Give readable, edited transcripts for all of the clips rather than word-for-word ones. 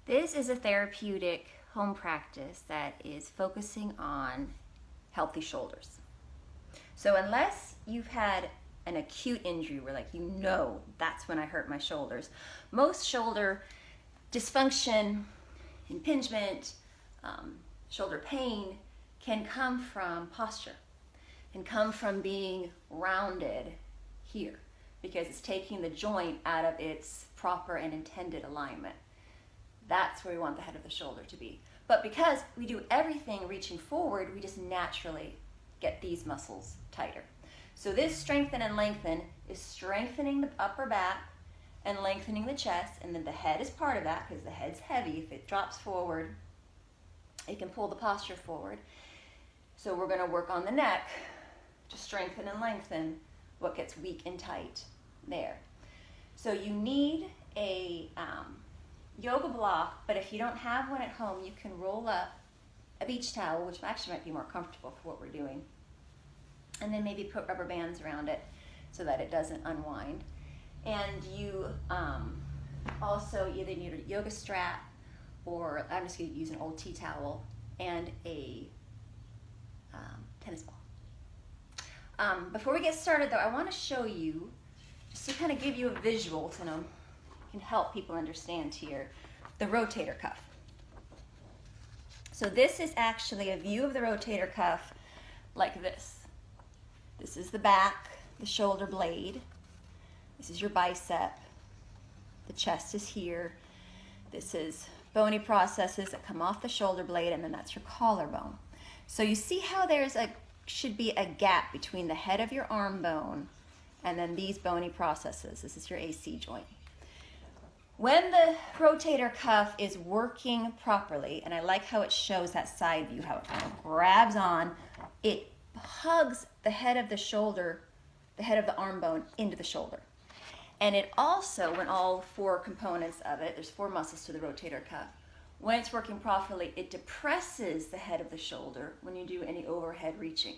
This is a therapeutic home practice that is focusing on healthy shoulders. So unless you've had an acute injury where that's when I hurt my shoulders, most shoulder dysfunction, impingement, shoulder pain can come from posture and come from being rounded here because it's taking the joint out of its proper and intended alignment. That's where we want the head of the shoulder to be. But because we do everything reaching forward, we just naturally get these muscles tighter. So this strengthen and lengthen is strengthening the upper back and lengthening the chest, and then the head is part of that because the head's heavy. If it drops forward, it can pull the posture forward. So we're going to work on the neck to strengthen and lengthen what gets weak and tight there. So you need a yoga block, but if you don't have one at home, you can roll up a beach towel, which actually might be more comfortable for what we're doing, and then maybe put rubber bands around it so that it doesn't unwind. And you also either need a yoga strap, or I'm just going to use an old tea towel and a tennis ball. Before we get started though, I want to show you, just to kind of give you a visual to know, can help people understand here, the rotator cuff. So this is actually a view of the rotator cuff like this. This is the back, the shoulder blade. This is your bicep. The chest is here. This is bony processes that come off the shoulder blade, and then that's your collarbone. So you see how should be a gap between the head of your arm bone and then these bony processes. This is your AC joint. When the rotator cuff is working properly, and I like how it shows that side view, how it kind of grabs on, it hugs the head of the shoulder, the head of the arm bone into the shoulder. And it also, when all four components of it, there's four muscles to the rotator cuff, when it's working properly, it depresses the head of the shoulder when you do any overhead reaching.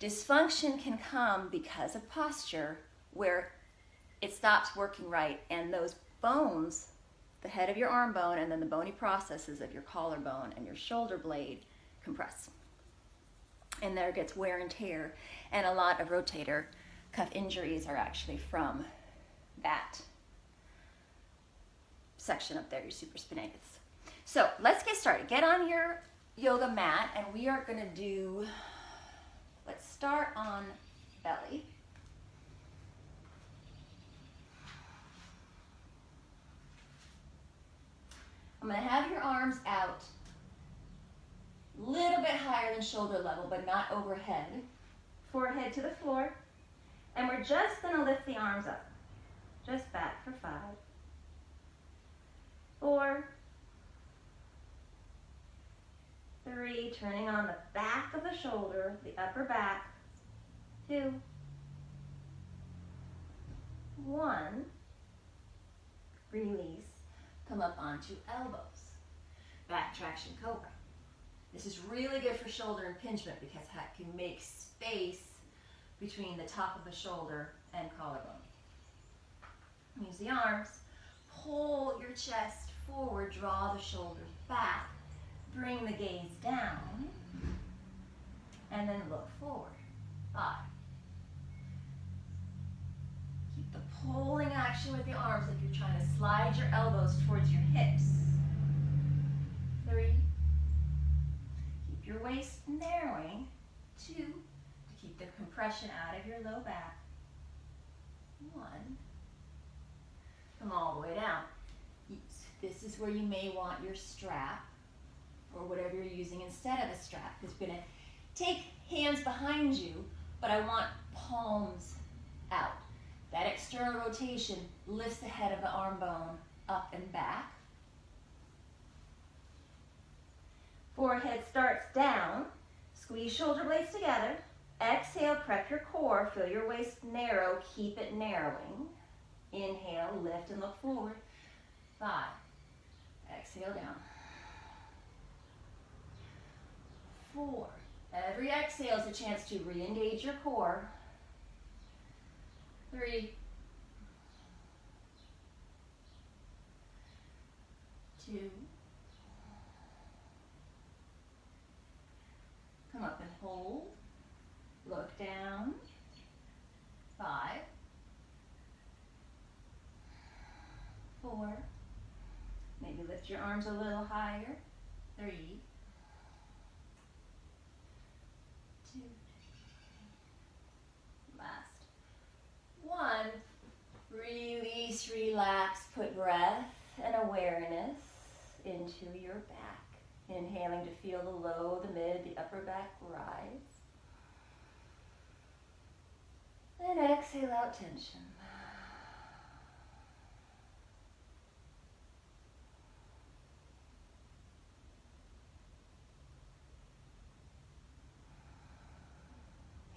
Dysfunction can come because of posture, where it stops working right, and those bones, the head of your arm bone and then the bony processes of your collarbone and your shoulder blade, compress. And there gets wear and tear, and a lot of rotator cuff injuries are actually from that section up there, your supraspinatus. So let's get started. Get on your yoga mat, and we are going to do, let's start on belly. I'm going to have your arms out a little bit higher than shoulder level, but not overhead. Forehead to the floor. And we're just going to lift the arms up. Just back for 5, 4, 3, turning on the back of the shoulder, the upper back, 2, 1, release. Come up onto elbows. Back traction cobra. This is really good for shoulder impingement because it can make space between the top of the shoulder and collarbone. Use the arms. Pull your chest forward, draw the shoulders back. Bring the gaze down. And then look forward. 5. Keep the pulling action with the arms like you're trying to slide your elbows towards your hips. 3. Keep your waist narrowing. 2. To keep the compression out of your low back. 1. Come all the way down. This is where you may want your strap or whatever you're using instead of a strap, because you're going to take hands behind you, but I want palms out. That external rotation lifts the head of the arm bone up and back. Forehead starts down. Squeeze shoulder blades together. Exhale, prep your core. Feel your waist narrow. Keep it narrowing. Inhale, lift and look forward. 5. Exhale down. 4. Every exhale is a chance to re-engage your core. 3. 2. Come up and hold. Look down. 5. 4. Maybe lift your arms a little higher. 3. 2. Last. 1. Release, relax, put breath and awareness into your back. Inhaling to feel the low, the mid, the upper back rise. And exhale out tension.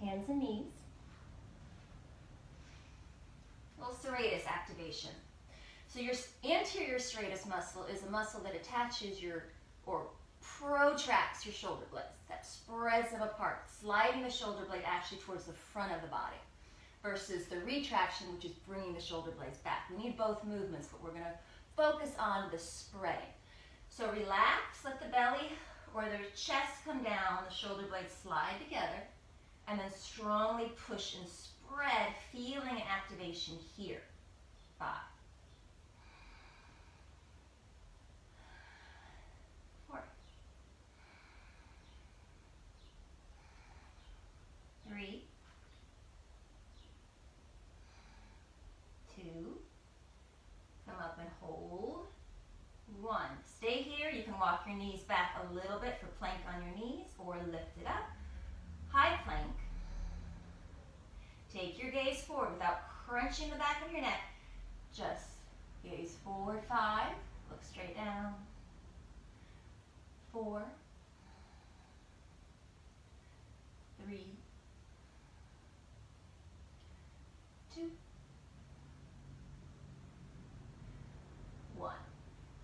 Hands and knees. Little serratus activation. So your anterior serratus muscle is a muscle that attaches or protracts your shoulder blades, that spreads them apart, sliding the shoulder blade actually towards the front of the body, versus the retraction, which is bringing the shoulder blades back. We need both movements, but we're going to focus on the spreading. So relax, let the belly or the chest come down, the shoulder blades slide together, and then strongly push and spread, feeling an activation here. 5. 4. 3. 2. Come up and hold. 1. Stay here. You can walk your knees back a little bit for plank on your knees or lift it up. High plank. Take your gaze forward without crunching the back of your neck. Just gaze forward. 5. Look straight down. 4. 3. 2. 1.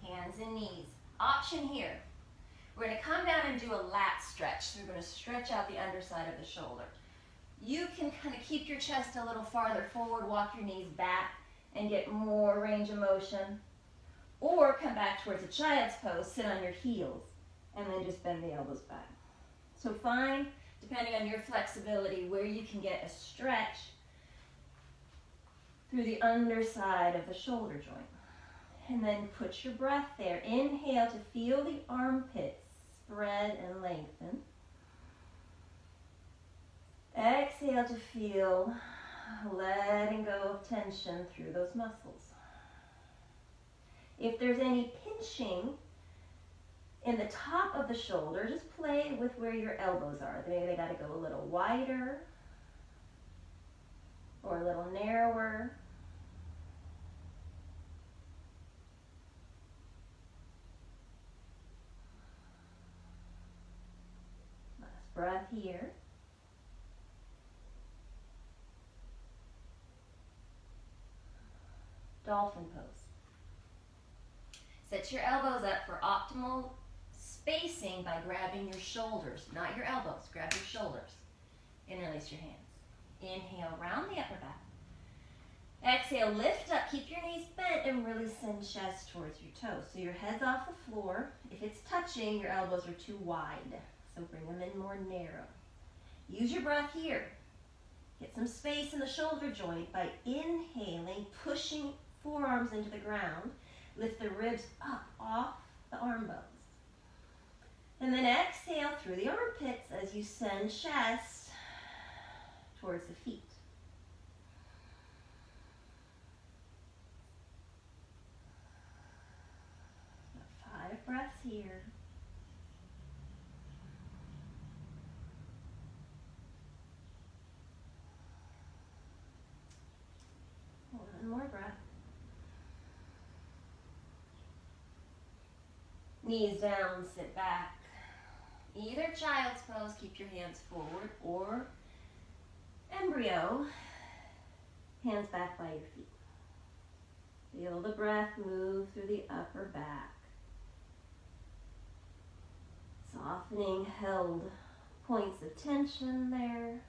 Hands and knees. Option here. We're going to come down and do a lat stretch. So we're going to stretch out the underside of the shoulder. You can kind of keep your chest a little farther forward, walk your knees back, and get more range of motion. Or come back towards a child's pose, sit on your heels, and then just bend the elbows back. So find, depending on your flexibility, where you can get a stretch through the underside of the shoulder joint. And then put your breath there. Inhale to feel the armpits spread and lengthen. Exhale to feel letting go of tension through those muscles. If there's any pinching in the top of the shoulder, just play with where your elbows are. Maybe they got to go a little wider or a little narrower. Last breath here. Dolphin pose. Set your elbows up for optimal spacing by grabbing your shoulders, not your elbows, grab your shoulders. Interlace your hands. Inhale, round the upper back. Exhale, lift up, keep your knees bent and really send chest towards your toes. So your head's off the floor. If it's touching, your elbows are too wide. So bring them in more narrow. Use your breath here. Get some space in the shoulder joint by inhaling, pushing forearms into the ground. Lift the ribs up off the arm bones. And then exhale through the armpits as you send chest towards the feet. 5 breaths here. One more breath. Knees down, sit back. Either child's pose, keep your hands forward, or embryo, hands back by your feet. Feel the breath move through the upper back. Softening held points of tension there.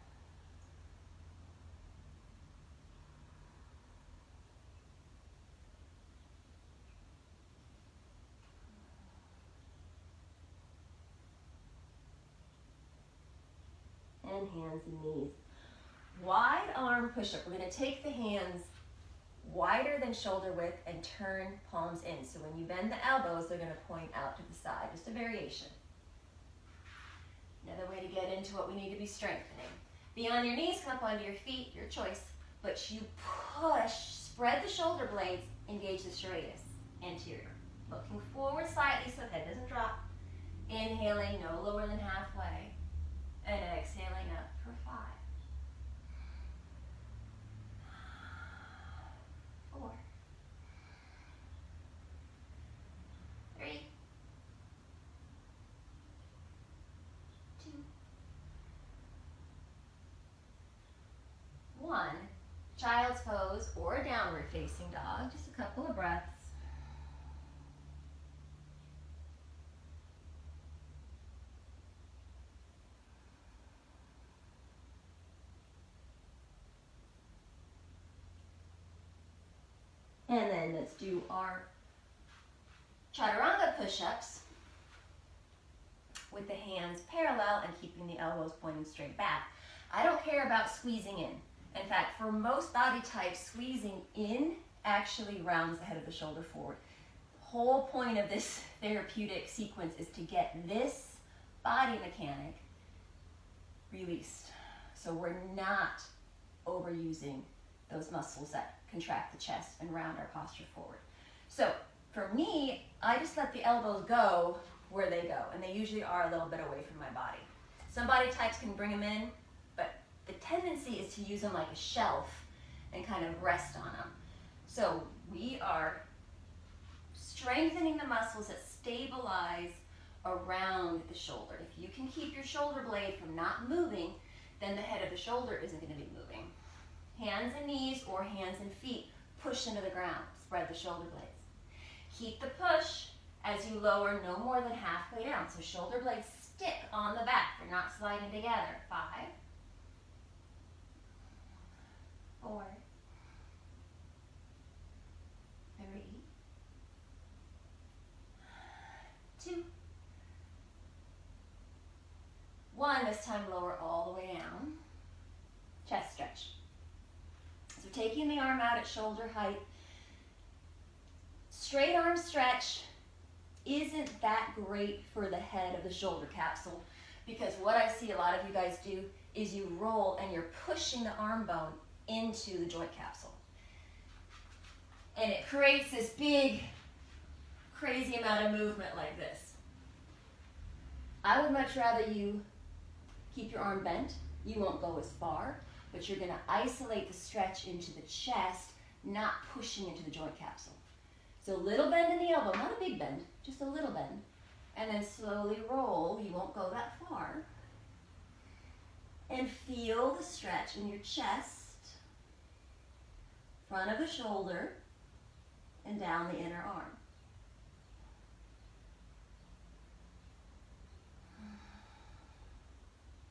and hands and knees. Wide arm push-up. We're going to take the hands wider than shoulder width and turn palms in. So when you bend the elbows, they're going to point out to the side. Just a variation. Another way to get into what we need to be strengthening. Be on your knees, come up onto your feet, your choice. But you push, spread the shoulder blades, engage the serratus, anterior. Looking forward slightly so the head doesn't drop. Inhaling no lower than halfway. And exhaling up for 5. 4. 3. 2. 1. Child's pose or downward facing dog. Just a couple of breaths. And then let's do our chaturanga push-ups with the hands parallel and keeping the elbows pointing straight back. I don't care about squeezing in. In fact, for most body types, squeezing in actually rounds the head of the shoulder forward. The whole point of this therapeutic sequence is to get this body mechanic released. So we're not overusing those muscles that contract the chest and round our posture forward. So for me, I just let the elbows go where they go, and they usually are a little bit away from my body. Some body types can bring them in, but the tendency is to use them like a shelf and kind of rest on them. So we are strengthening the muscles that stabilize around the shoulder. If you can keep your shoulder blade from not moving, then the head of the shoulder isn't going to be moving. Hands and knees or hands and feet push into the ground. Spread the shoulder blades. Keep the push as you lower no more than halfway down. So shoulder blades stick on the back. They're not sliding together. 5. 4. 3. 2. 1. This time lower all the way down. Chest stretch. So taking the arm out at shoulder height. Straight arm stretch isn't that great for the head of the shoulder capsule, because what I see a lot of you guys do is you roll and you're pushing the arm bone into the joint capsule. And it creates this big, crazy amount of movement like this. I would much rather you keep your arm bent. You won't go as far, but you're going to isolate the stretch into the chest, not pushing into the joint capsule. So a little bend in the elbow, not a big bend, just a little bend. And then slowly roll, you won't go that far. And feel the stretch in your chest, front of the shoulder, and down the inner arm.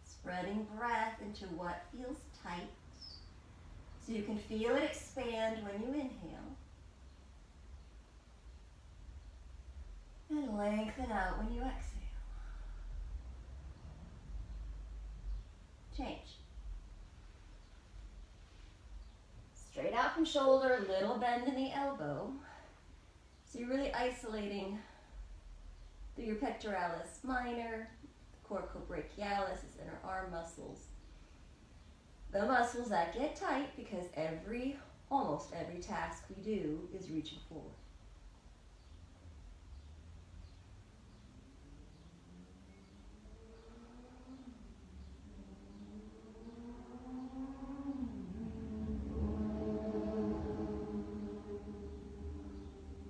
Spreading breath into what feels tight, so you can feel it expand when you inhale. And lengthen out when you exhale. Change. Straight out from shoulder, little bend in the elbow. So you're really isolating through your pectoralis minor, coracobrachialis, is inner arm muscles. The muscles that get tight because almost every task we do is reaching forward.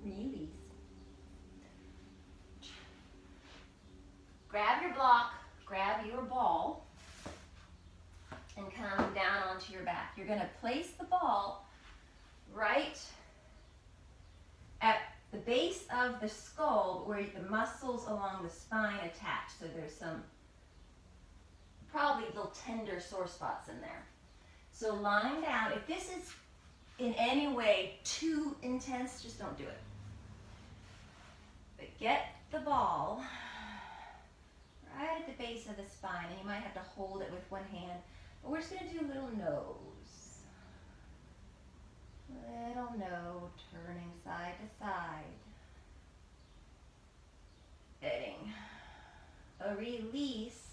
Release. Grab your block, grab your ball, and come down onto your back. You're going to place the ball right at the base of the skull where the muscles along the spine attach. So there's some probably little tender sore spots in there. So lying down, if this is in any way too intense, just don't do it. But get the ball right at the base of the spine, and you might have to hold it with one hand. But we're just going to do a little nose. Little nose, turning side to side. Getting a release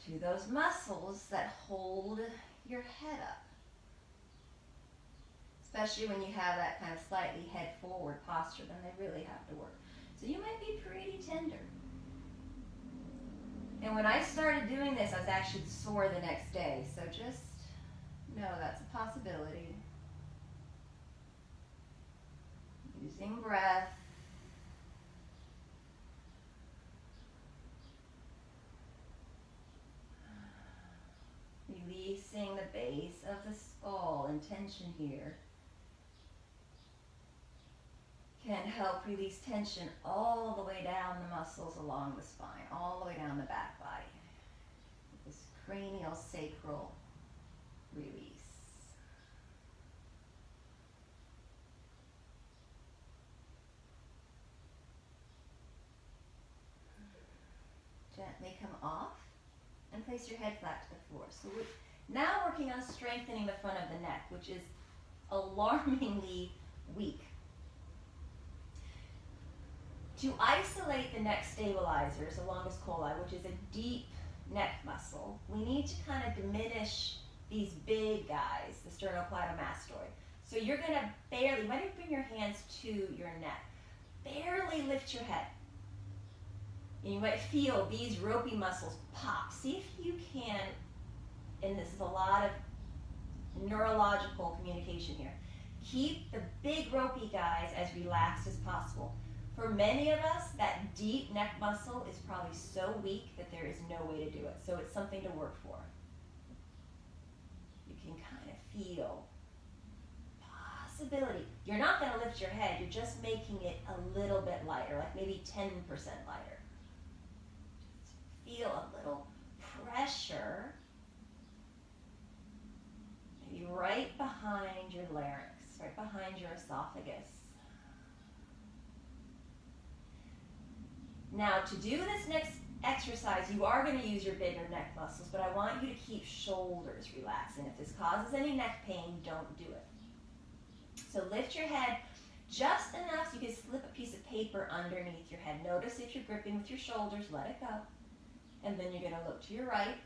to those muscles that hold your head up. Especially when you have that kind of slightly head forward posture, then they really have to work. So you might be pretty tender. And when I started doing this, I was actually sore the next day. So just know that's a possibility. Using breath. Releasing the base of the skull and tension here. Can help release tension all the way down the muscles along the spine, all the way down the back body. This cranial sacral release. Gently come off and place your head flat to the floor. So we're now working on strengthening the front of the neck, which is alarmingly weak. To isolate the neck stabilizers, the longus colli, which is a deep neck muscle, we need to kind of diminish these big guys, the sternocleidomastoid. So you're going to barely, you might bring your hands to your neck, barely lift your head. And you might feel these ropey muscles pop. See if you can, and this is a lot of neurological communication here, keep the big ropey guys as relaxed as possible. For many of us, that deep neck muscle is probably so weak that there is no way to do it. So it's something to work for. You can kind of feel possibility. You're not going to lift your head. You're just making it a little bit lighter, like maybe 10% lighter. Just feel a little pressure, maybe right behind your larynx, right behind your esophagus. Now, to do this next exercise, you are going to use your bigger neck muscles, but I want you to keep shoulders relaxed. And if this causes any neck pain, don't do it. So lift your head just enough so you can slip a piece of paper underneath your head. Notice if you're gripping with your shoulders, let it go. And then you're going to look to your right.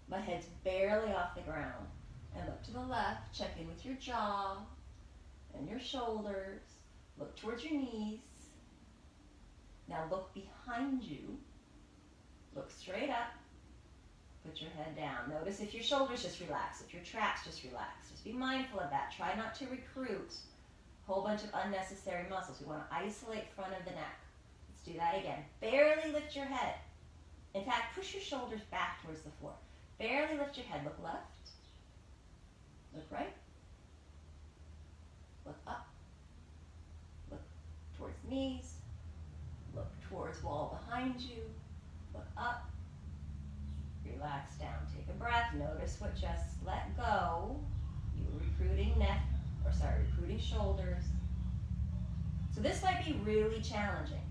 My head's barely off the ground. And look to the left. Check in with your jaw and your shoulders. Look towards your knees. Now look behind you, look straight up, put your head down. Notice if your shoulders just relax, if your traps just relax. Just be mindful of that. Try not to recruit a whole bunch of unnecessary muscles. We want to isolate front of the neck. Let's do that again. Barely lift your head. In fact, push your shoulders back towards the floor. Barely lift your head. Look left, look right, look up, look towards knees. Look towards wall behind you, look up, relax down, take a breath, notice what just let go. You were recruiting shoulders. So this might be really challenging.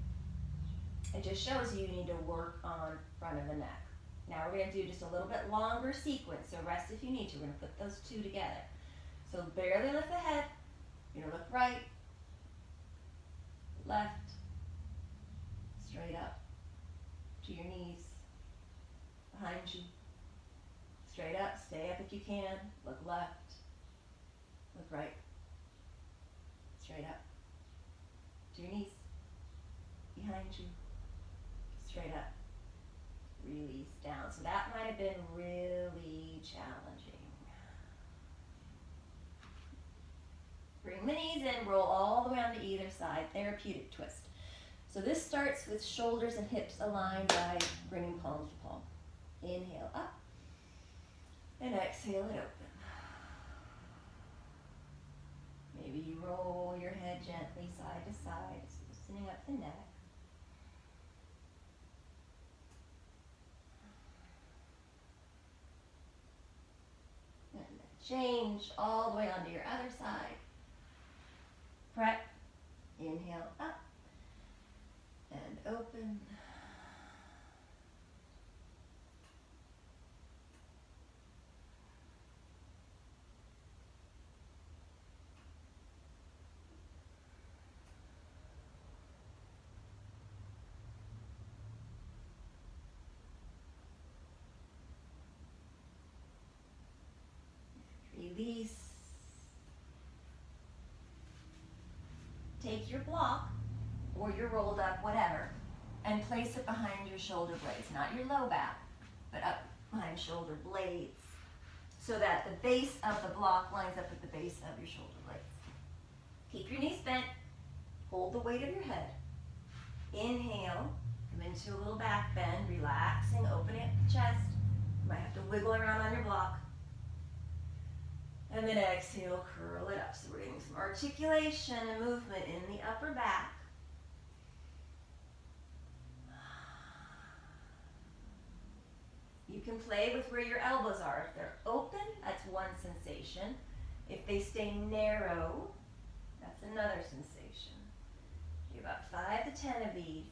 It just shows you need to work on front of the neck. Now we're going to do just a little bit longer sequence, so rest if you need to. We're going to put those two together. So barely lift the head, you're going to look right, left, straight up to your knees, behind you, straight up, stay up if you can, look left, look right, straight up to your knees, behind you, straight up, release down. So that might have been really challenging. Bring the knees in, roll all the way onto either side, therapeutic twist. So this starts with shoulders and hips aligned by bringing palms to palm. Inhale up and exhale it open. Maybe you roll your head gently side to side, loosening up the neck. And then change all the way onto your other side. Prep. Inhale up and open. Release. Take your block or your rolled up, whatever, and place it behind your shoulder blades, not your low back, but up behind shoulder blades, so that the base of the block lines up with the base of your shoulder blades. Keep your knees bent. Hold the weight of your head. Inhale. Come into a little back bend, relaxing, opening up the chest. You might have to wiggle around on your block. And then exhale, curl it up. So we're getting some articulation and movement in the upper back. You can play with where your elbows are. If they're open, that's one sensation. If they stay narrow, that's another sensation. Do about 5 to 10 of these.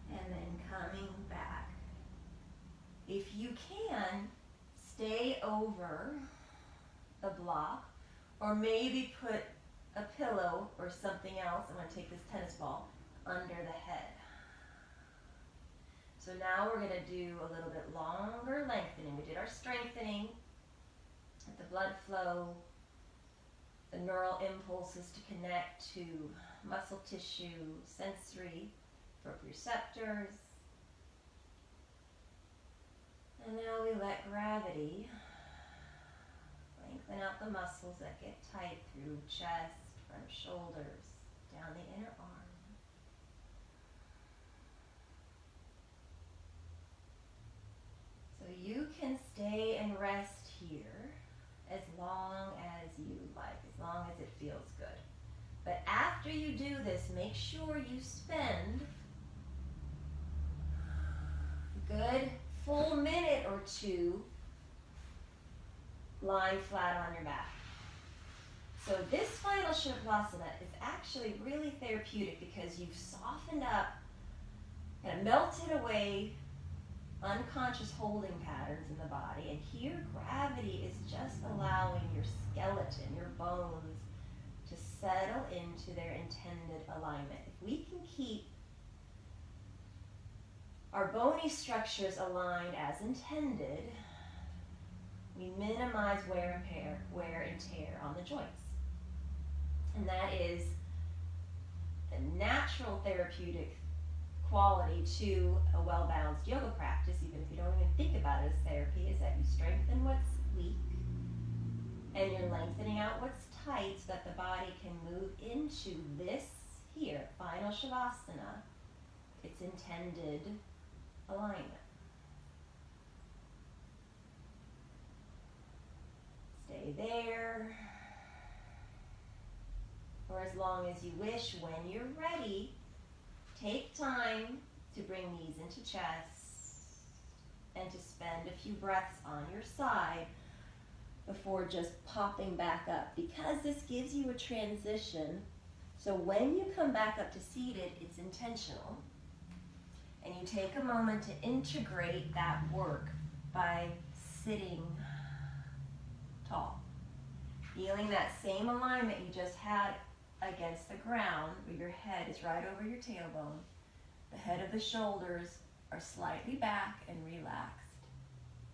And then coming back. If you can, stay over a block, or maybe put a pillow or something else, I'm going to take this tennis ball, under the head. So now we're going to do a little bit longer lengthening. We did our strengthening, the blood flow, the neural impulses to connect to muscle tissue, sensory, proprioceptors. And now we let gravity lengthen out the muscles that get tight through chest, front of shoulders, down the inner arm. So you can stay and rest here as long as you like, as long as it feels good. But after you do this, make sure you spend a good full minute or two lying flat on your back. So this final Shavasana is actually really therapeutic because you've softened up and melted away unconscious holding patterns in the body, and here gravity is just allowing your skeleton, your bones, to settle into their intended alignment. If we can keep our bony structures aligned as intended, we minimize wear and tear on the joints. And that is a natural therapeutic quality to a well-balanced yoga practice, even if you don't even think about it as therapy, is that you strengthen what's weak and you're lengthening out what's tight so that the body can move into this here, final Shavasana, its intended alignment. Stay there for as long as you wish. When you're ready, take time to bring knees into chest and to spend a few breaths on your side before just popping back up, because this gives you a transition. So when you come back up to seated, it's intentional. And you take a moment to integrate that work by sitting tall. Feeling that same alignment you just had against the ground, where your head is right over your tailbone. The head of the shoulders are slightly back and relaxed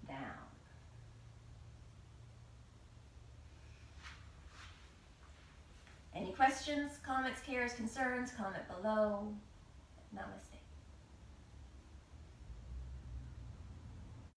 down. Any questions, comments, cares, concerns? Comment below. Namaste.